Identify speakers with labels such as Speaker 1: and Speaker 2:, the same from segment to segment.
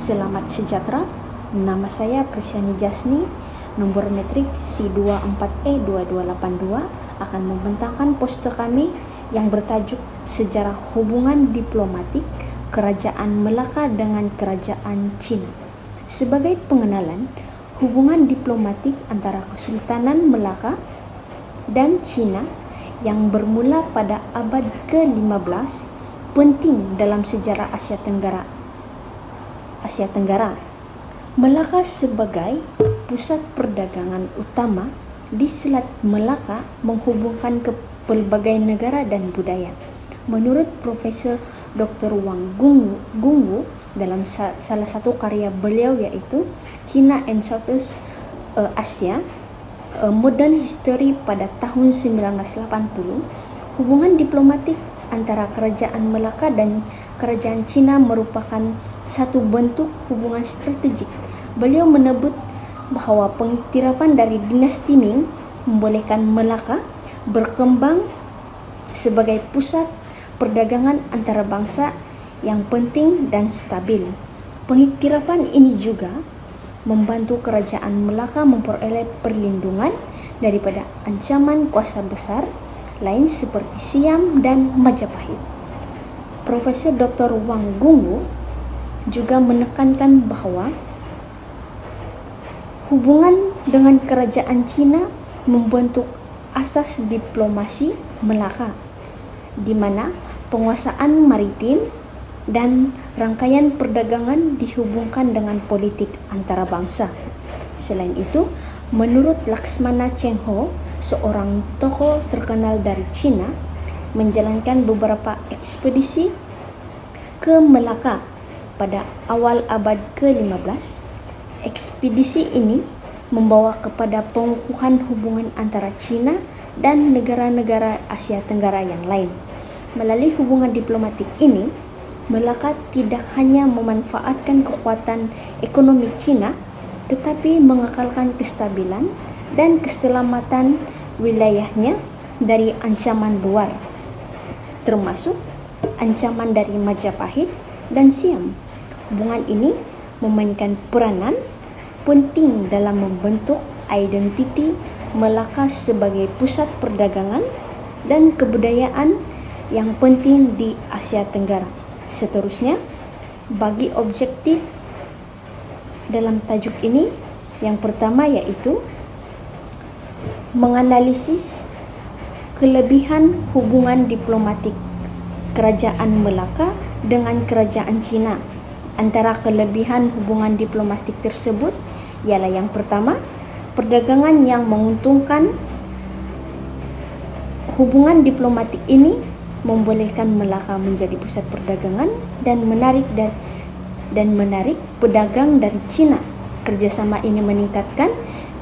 Speaker 1: Selamat sejahtera, nama saya Prisyani Jasni, nomor metrik C24E2282 akan membentangkan poster kami yang bertajuk Sejarah Hubungan Diplomatik Kerajaan Melaka dengan Kerajaan Cina. Sebagai pengenalan, hubungan diplomatik antara Kesultanan Melaka dan Cina yang bermula pada abad ke-15 penting dalam sejarah Asia Tenggara. Melaka sebagai pusat perdagangan utama di Selat Melaka menghubungkan ke pelbagai negara dan budaya. Menurut Profesor Dr. Wang Gungwu dalam salah satu karya beliau yaitu China and Southeast Asia, A Modern History pada tahun 1980, hubungan diplomatik antara Kerajaan Melaka dan Kerajaan Cina merupakan satu bentuk hubungan strategik. Beliau menyebut bahawa pengiktirafan dari dinasti Ming membolehkan Melaka berkembang sebagai pusat perdagangan antarabangsa yang penting dan stabil. Pengiktirafan ini juga membantu Kerajaan Melaka memperoleh perlindungan daripada ancaman kuasa besar lain seperti Siam dan Majapahit. Profesor Dr. Wang Gungwu juga menekankan bahawa hubungan dengan Kerajaan Cina membentuk asas diplomasi Melaka, di mana penguasaan maritim dan rangkaian perdagangan dihubungkan dengan politik antarabangsa. Selain itu, menurut Laksmana Cheng Ho, seorang tokoh terkenal dari Cina, menjalankan beberapa ekspedisi ke Melaka pada awal abad ke-15. Ekspedisi ini membawa kepada pengukuhan hubungan antara Cina dan negara-negara Asia Tenggara yang lain. Melalui hubungan diplomatik ini, Melaka tidak hanya memanfaatkan kekuatan ekonomi Cina, tetapi mengekalkan kestabilan dan keselamatan wilayahnya dari ancaman luar, termasuk ancaman dari Majapahit dan Siam. Hubungan ini memainkan peranan penting dalam membentuk identiti Melaka sebagai pusat perdagangan dan kebudayaan yang penting di Asia Tenggara. Seterusnya, bagi objektif dalam tajuk ini, yang pertama yaitu menganalisis kelebihan hubungan diplomatik Kerajaan Melaka dengan Kerajaan Cina. Antara kelebihan hubungan diplomatik tersebut ialah yang pertama, perdagangan yang menguntungkan. Hubungan diplomatik ini membolehkan Melaka menjadi pusat perdagangan dan menarik pedagang dari Cina. Kerjasama ini meningkatkan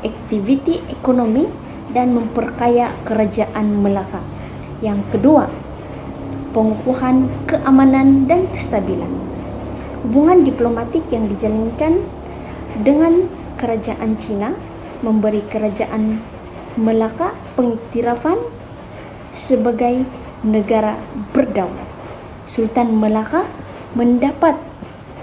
Speaker 1: aktiviti ekonomi dan memperkaya Kerajaan Melaka. Yang kedua, pengukuhan keamanan dan kestabilan. Hubungan diplomatik yang dijalinkan dengan Kerajaan Cina memberi Kerajaan Melaka pengiktirafan sebagai negara berdaulat. Sultan Melaka mendapat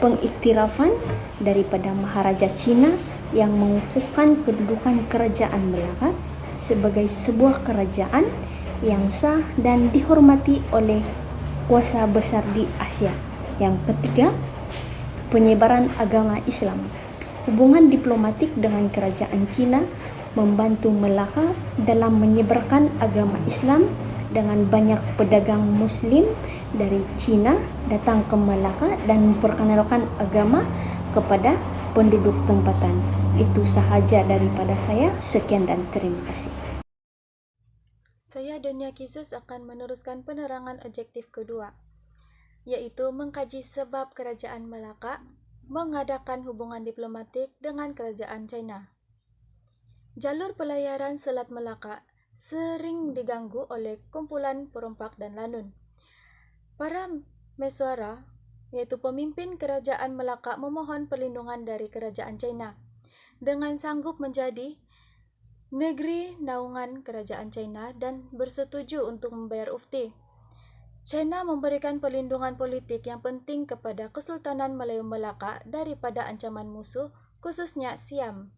Speaker 1: pengiktirafan daripada Maharaja Cina yang mengukuhkan kedudukan Kerajaan Melaka sebagai sebuah kerajaan yang sah dan dihormati oleh kuasa besar di Asia. Yang ketiga, penyebaran agama Islam. Hubungan diplomatik dengan Kerajaan Cina membantu Melaka dalam menyebarkan agama Islam dengan banyak pedagang Muslim dari Cina datang ke Melaka dan memperkenalkan agama kepada penduduk tempatan. Itu sahaja daripada saya. Sekian dan terima kasih.
Speaker 2: Saya Donia Kisus akan meneruskan penerangan objektif kedua, yaitu mengkaji sebab Kerajaan Melaka mengadakan hubungan diplomatik dengan Kerajaan China. Jalur pelayaran Selat Melaka sering diganggu oleh kumpulan perompak dan lanun. Para mesuara, yaitu pemimpin Kerajaan Melaka, memohon perlindungan dari Kerajaan China dengan sanggup menjadi negeri naungan Kerajaan China dan bersetuju untuk membayar ufti. China memberikan perlindungan politik yang penting kepada Kesultanan Melayu Melaka daripada ancaman musuh, khususnya Siam.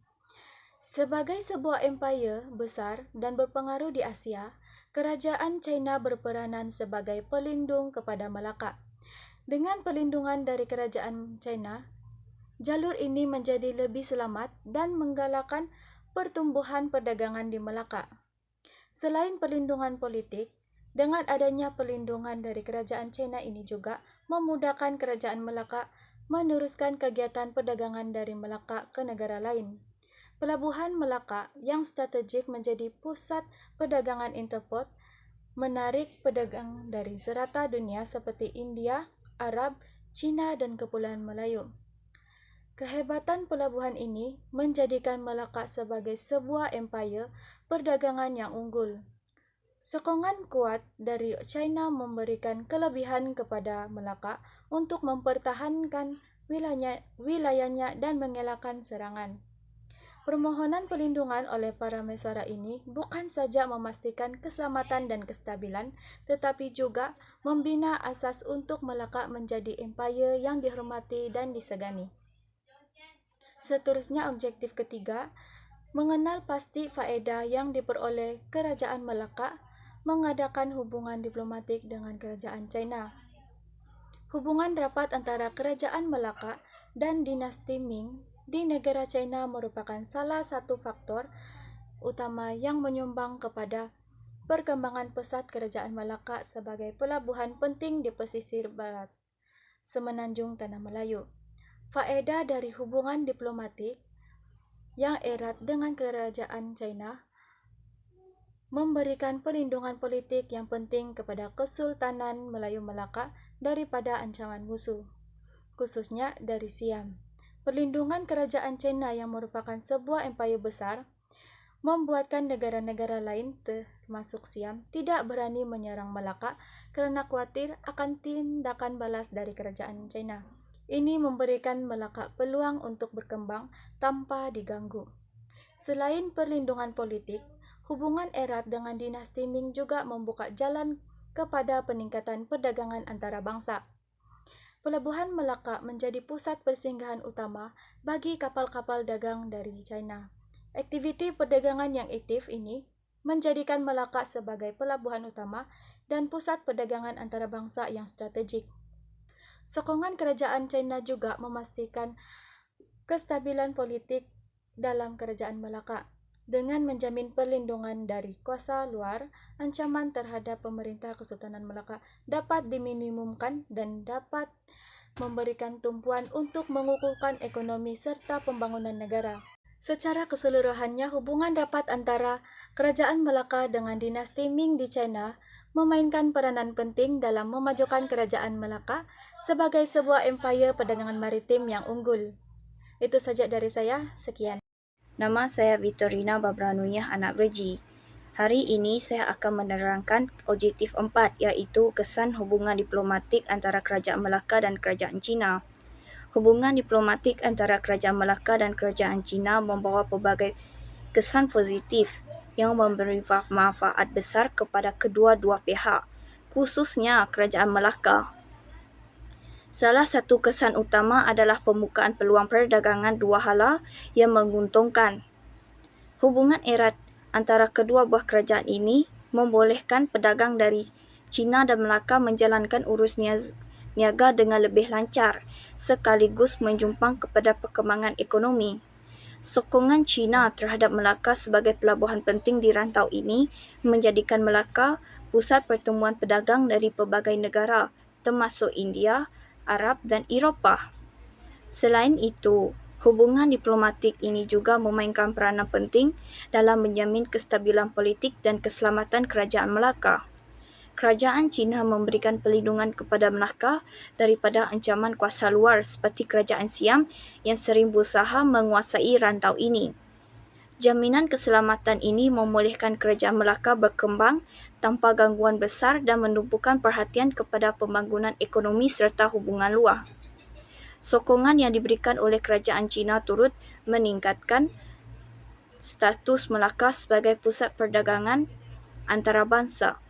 Speaker 2: Sebagai sebuah empayar besar dan berpengaruh di Asia, kerajaan China berperanan sebagai pelindung kepada Melaka. Dengan perlindungan dari kerajaan China, jalur ini menjadi lebih selamat dan menggalakkan pertumbuhan perdagangan di Melaka. Selain perlindungan politik, dengan adanya perlindungan dari kerajaan China ini juga memudahkan kerajaan Melaka meneruskan kegiatan perdagangan dari Melaka ke negara lain. Pelabuhan Melaka yang strategik menjadi pusat perdagangan interport, menarik pedagang dari serata dunia seperti India, Arab, China dan Kepulauan Melayu. Kehebatan pelabuhan ini menjadikan Melaka sebagai sebuah empayar perdagangan yang unggul. Sokongan kuat dari China memberikan kelebihan kepada Melaka untuk mempertahankan wilayahnya dan mengelakkan serangan. Permohonan perlindungan oleh para mesuara ini bukan saja memastikan keselamatan dan kestabilan, tetapi juga membina asas untuk Melaka menjadi empayar yang dihormati dan disegani. Seterusnya, objektif ketiga, mengenal pasti faedah yang diperoleh Kerajaan Melaka mengadakan hubungan diplomatik dengan Kerajaan China. Hubungan rapat antara Kerajaan Melaka dan dinasti Ming di negara China merupakan salah satu faktor utama yang menyumbang kepada perkembangan pesat Kerajaan Melaka sebagai pelabuhan penting di pesisir barat Semenanjung Tanah Melayu. Faedah dari hubungan diplomatik yang erat dengan Kerajaan China memberikan perlindungan politik yang penting kepada Kesultanan Melayu Melaka daripada ancaman musuh, khususnya dari Siam. Perlindungan kerajaan China yang merupakan sebuah empayar besar membuatkan negara-negara lain termasuk Siam tidak berani menyerang Melaka kerana khawatir akan tindakan balas dari kerajaan China. Ini memberikan Melaka peluang untuk berkembang tanpa diganggu. Selain perlindungan politik, hubungan erat dengan dinasti Ming juga membuka jalan kepada peningkatan perdagangan antara bangsa. Pelabuhan Melaka menjadi pusat persinggahan utama bagi kapal-kapal dagang dari China. Aktiviti perdagangan yang aktif ini menjadikan Melaka sebagai pelabuhan utama dan pusat perdagangan antara bangsa yang strategik. Sokongan kerajaan China juga memastikan kestabilan politik dalam kerajaan Melaka. Dengan menjamin perlindungan dari kuasa luar, ancaman terhadap pemerintah Kesultanan Melaka dapat diminimumkan dan dapat memberikan tumpuan untuk mengukuhkan ekonomi serta pembangunan negara. Secara keseluruhannya, hubungan rapat antara Kerajaan Melaka dengan dinasti Ming di China memainkan peranan penting dalam memajukan Kerajaan Melaka sebagai sebuah empayar perdagangan maritim yang unggul. Itu saja dari saya, sekian.
Speaker 3: Nama saya Victorina Babranuyah Anak Berji. Hari ini saya akan menerangkan objektif 4 iaitu kesan hubungan diplomatik antara Kerajaan Melaka dan Kerajaan China. Hubungan diplomatik antara Kerajaan Melaka dan Kerajaan China membawa pelbagai kesan positif yang memberi manfaat besar kepada kedua-dua pihak, khususnya Kerajaan Melaka. Salah satu kesan utama adalah pembukaan peluang perdagangan dua hala yang menguntungkan. Hubungan erat antara kedua buah kerajaan ini membolehkan pedagang dari China dan Melaka menjalankan urus niaga dengan lebih lancar sekaligus menjumpang kepada perkembangan ekonomi. Sokongan China terhadap Melaka sebagai pelabuhan penting di rantau ini menjadikan Melaka pusat pertemuan pedagang dari pelbagai negara termasuk India, Arab dan Eropah. Selain itu, hubungan diplomatik ini juga memainkan peranan penting dalam menjamin kestabilan politik dan keselamatan Kerajaan Melaka. Kerajaan China memberikan perlindungan kepada Melaka daripada ancaman kuasa luar seperti Kerajaan Siam yang sering berusaha menguasai rantau ini. Jaminan keselamatan ini membolehkan Kerajaan Melaka berkembang tanpa gangguan besar dan menumpukan perhatian kepada pembangunan ekonomi serta hubungan luar. Sokongan yang diberikan oleh Kerajaan China turut meningkatkan status Melaka sebagai pusat perdagangan antarabangsa.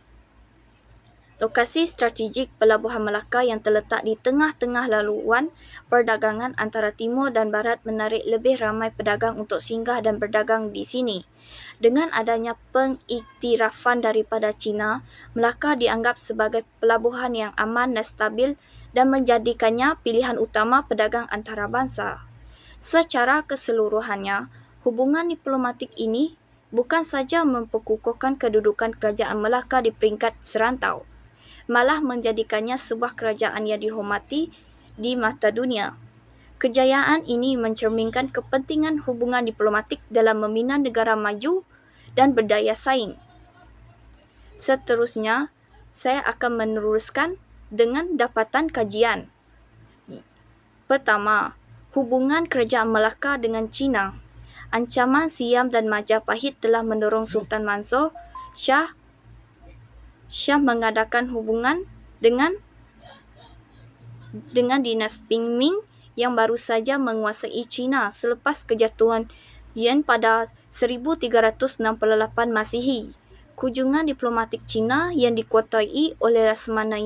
Speaker 3: Lokasi strategik Pelabuhan Melaka yang terletak di tengah-tengah laluan perdagangan antara timur dan barat menarik lebih ramai pedagang untuk singgah dan berdagang di sini. Dengan adanya pengiktirafan daripada China, Melaka dianggap sebagai pelabuhan yang aman dan stabil dan menjadikannya pilihan utama pedagang antarabangsa. Secara keseluruhannya, hubungan diplomatik ini bukan saja memperkukuhkan kedudukan Kerajaan Melaka di peringkat serantau, malah menjadikannya sebuah kerajaan yang dihormati di mata dunia. Kejayaan ini mencerminkan kepentingan hubungan diplomatik dalam membina negara maju dan berdaya saing. Seterusnya, saya akan meneruskan dengan dapatan kajian. Pertama, hubungan Kerajaan Melaka dengan China. Ancaman Siam dan Majapahit telah mendorong Sultan Mansur Shah mengadakan hubungan dengan dinasti Ming yang baru saja menguasai China selepas kejatuhan Yuan pada 1368 Masihi. Kunjungan diplomatik China yang dikuasai oleh Laksamana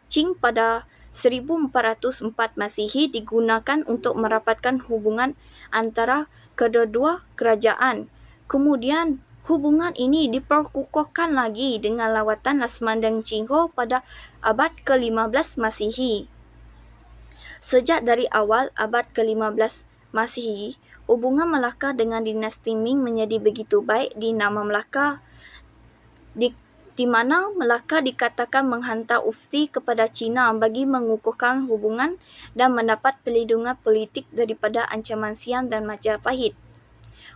Speaker 3: Qing pada 1404 Masihi digunakan untuk merapatkan hubungan antara kedua-dua kerajaan. Kemudian, hubungan ini diperkukuhkan lagi dengan lawatan Laksamana Qing pada abad ke-15 Masihi. Sejak dari awal abad ke-15 Masihi, hubungan Melaka dengan dinasti Ming menjadi begitu baik di nama Melaka, di mana Melaka dikatakan menghantar ufti kepada China bagi mengukuhkan hubungan dan mendapat perlindungan politik daripada ancaman Siam dan Majapahit.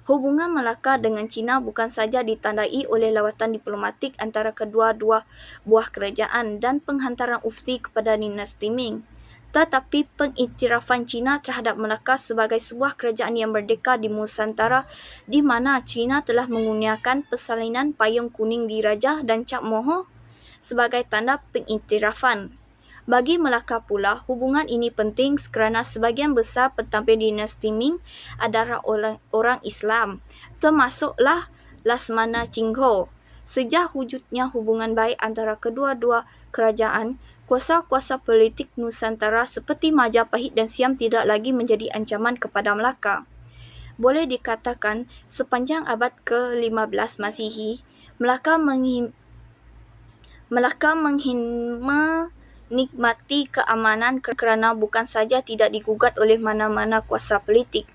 Speaker 3: Hubungan Melaka dengan China bukan saja ditandai oleh lawatan diplomatik antara kedua-dua buah kerajaan dan penghantaran ufti kepada dinasti Ming, tetapi pengiktirafan China terhadap Melaka sebagai sebuah kerajaan yang merdeka di Nusantara, di mana China telah menggunakan persalinan payung kuning diraja dan cap moho sebagai tanda pengiktirafan. Bagi Melaka pula, hubungan ini penting kerana sebahagian besar pentampil dinasti Ming adalah orang Islam, termasuklah Laksamana Qing. Sejak wujudnya hubungan baik antara kedua-dua kerajaan, kuasa-kuasa politik Nusantara seperti Majapahit dan Siam tidak lagi menjadi ancaman kepada Melaka. Boleh dikatakan, sepanjang abad ke-15 Masihi, Melaka menikmati keamanan kerana bukan saja tidak digugat oleh mana-mana kuasa politik,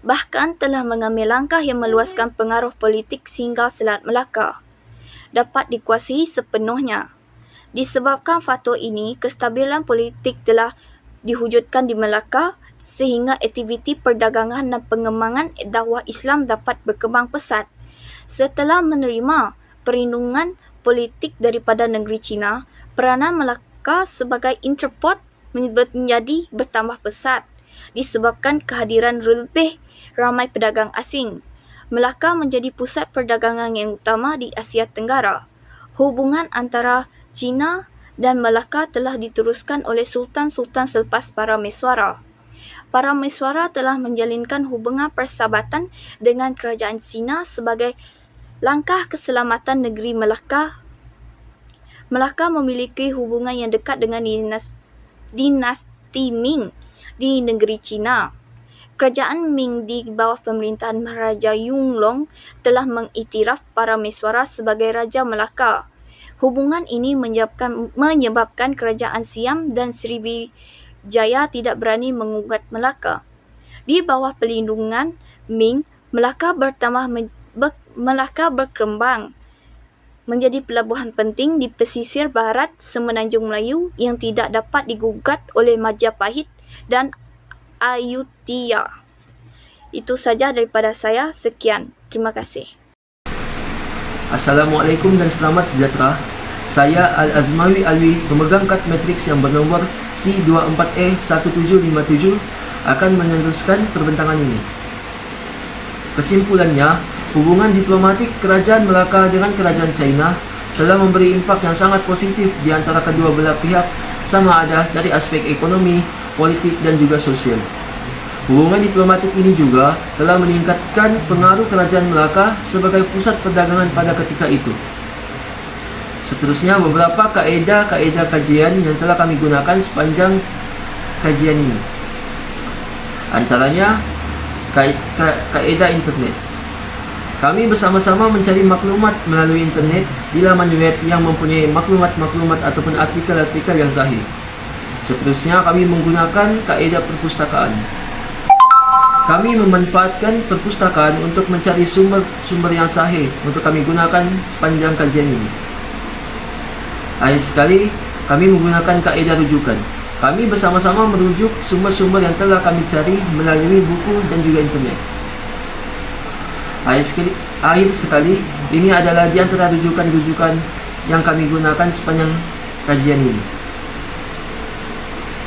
Speaker 3: bahkan telah mengambil langkah yang meluaskan pengaruh politik sehingga Selat Melaka dapat dikuasai sepenuhnya. Disebabkan faktor ini, kestabilan politik telah diwujudkan di Melaka sehingga aktiviti perdagangan dan pengembangan dakwah Islam dapat berkembang pesat. Setelah menerima perlindungan politik daripada negeri China, peranan Melaka sebagai interport menjadi bertambah pesat disebabkan kehadiran lebih ramai pedagang asing. Melaka menjadi pusat perdagangan yang utama di Asia Tenggara. Hubungan antara China dan Melaka telah diteruskan oleh sultan-sultan selepas Parameswara. Parameswara telah menjalinkan hubungan persahabatan dengan kerajaan China sebagai langkah keselamatan negeri Melaka. Melaka memiliki hubungan yang dekat dengan dinasti Ming di negeri China. Kerajaan Ming di bawah pemerintahan Maharaja Yonglong telah mengiktiraf Parameswara sebagai Raja Melaka. Hubungan ini menyebabkan kerajaan Siam dan Sriwijaya tidak berani mengugat Melaka. Di bawah perlindungan Ming, Melaka berkembang menjadi pelabuhan penting di pesisir barat Semenanjung Melayu yang tidak dapat digugat oleh Majapahit dan Ayutthaya. Itu saja daripada saya. Sekian. Terima kasih.
Speaker 4: Assalamualaikum dan selamat sejahtera. Saya Al-Azmawi Alwi, pemegang kad matriks yang bernomor C24A1757 akan meneruskan perbincangan ini. Kesimpulannya, hubungan diplomatik Kerajaan Melaka dengan Kerajaan China telah memberi impak yang sangat positif di antara kedua belah pihak, sama ada dari aspek ekonomi, politik dan juga sosial. Hubungan diplomatik ini juga telah meningkatkan pengaruh Kerajaan Melaka sebagai pusat perdagangan pada ketika itu. Seterusnya, beberapa kaedah-kaedah kajian yang telah kami gunakan sepanjang kajian ini. Antaranya, kaedah internet. Kami bersama-sama mencari maklumat melalui internet di laman web yang mempunyai maklumat-maklumat ataupun artikel-artikel yang sahih. Seterusnya, kami menggunakan kaedah perpustakaan. Kami memanfaatkan perpustakaan untuk mencari sumber-sumber yang sahih untuk kami gunakan sepanjang kajian ini. Akhir sekali, kami menggunakan kaedah rujukan. Kami bersama-sama merujuk sumber-sumber yang telah kami cari melalui buku dan juga internet. Akhir sekali, ini adalah di antara rujukan-rujukan yang kami gunakan sepanjang kajian ini.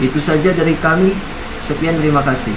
Speaker 4: Itu saja dari kami. Sekian, terima kasih.